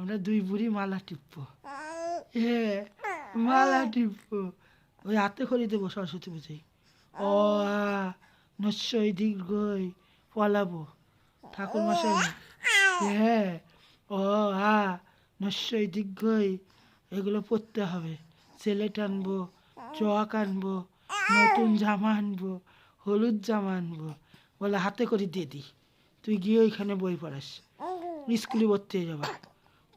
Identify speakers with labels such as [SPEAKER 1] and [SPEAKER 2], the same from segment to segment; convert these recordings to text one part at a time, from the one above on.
[SPEAKER 1] আমরা দুই বুড়ি মালা টিপবো। হ্যাঁ, মালা টিপবো। ওই হাতে খড়ি দেবো সরস্বতী পুজোয়। অ আ নস্যই দীর্ঘই পলাবো ঠাকুর মশাই। হ্যাঁ, অ আ নস্যই দীর্ঘই এগুলো পড়তে হবে। সেলেট আনবো, চক আনবো, নতুন জামা আনবো, হলুদ জামা আনবো। বলে হাতে করে দিয়ে দিই, তুই গিয়ে ওইখানে বই পড়াস। স্কুলে ভর্তি হয়ে যাবা,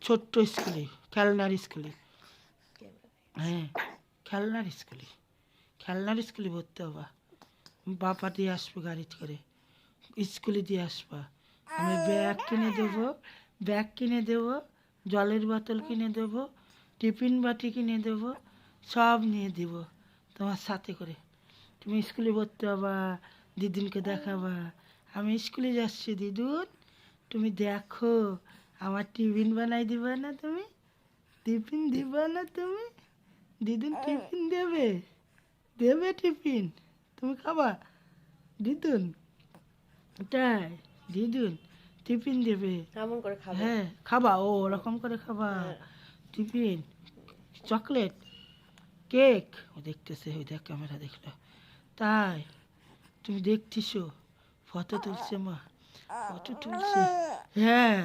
[SPEAKER 1] ছোট্ট স্কুলে, খেলনার স্কুলে। হ্যাঁ, খেলনার স্কুলে ভর্তি হবা। বাবা দিয়ে আসবো গাড়ি করে, স্কুলে দিয়ে আসবা। আমি ব্যাগ কিনে দেবো, জলের বোতল কিনে দেবো, টিফিন বাটি কিনে দেবো, সব নিয়ে দেব তোমার সাথে করে। তুমি স্কুলে ভর্তি হবা, দিদুনকে দেখাবা আমি স্কুলে যাচ্ছি দিদুন, তুমি দেখো আমার টিফিন বানাই দিবা না তুমি? টিফিন দিবা না তুমি? দিদুন টিফিন দেবে, টিফিন তুমি খাবা দিদুন? তাই দিদুন টিফিন দেবে,
[SPEAKER 2] কেমন করে খাবে?
[SPEAKER 1] হ্যাঁ খাবা, ও ওরকম করে খাবা। Tiffin, chocolate, cake. ও দেখতেছে, ওই দেখ ক্যামেরা দেখলো। তাই তুমি দেখতেছো? ফটো তুলছে মা, ফটো তুলছে। হ্যাঁ,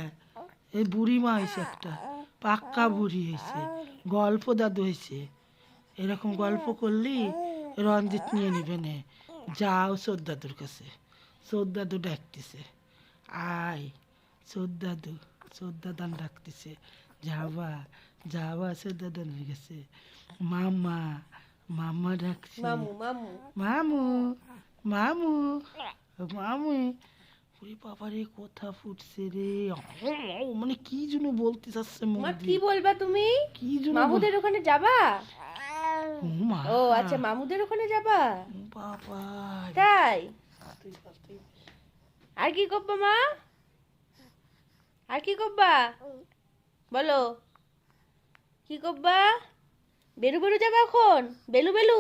[SPEAKER 1] এই বুড়ি মা হয়েছে একটা, পাক্কা বুড়ি হয়েছে, গল্প দাদু হয়েছে। এরকম গল্প করলি রঞ্জিত নিয়ে নিবে নে। যাও দাদুর কাছে, দাদু ডাকতেছে, আয় দাদু, দাদান ডাকতেছে, যাবা যাবা দাদানের কাছে। মামা, মামা ডাকছে,
[SPEAKER 2] মামু মামু
[SPEAKER 1] মামু, মামু, মামু। ওরে বাবারে কথা ফুটছে রে, মানে কি জন্য বলতে চাচ্ছে মুখ
[SPEAKER 2] মা, কি
[SPEAKER 1] দিয়ে,
[SPEAKER 2] বলবা তুমি?
[SPEAKER 1] কি জন্য
[SPEAKER 2] মামুদের ওখানে যাবা?
[SPEAKER 1] ও মা,
[SPEAKER 2] ও আচ্ছা, মামুদের ওখানে যাবা?
[SPEAKER 1] ও বাবা,
[SPEAKER 2] তাই? আর কি করবা মা? আর কি করবা বলো? কি করবা? বেলু বেলু যাবা এখন? বেলু বেলু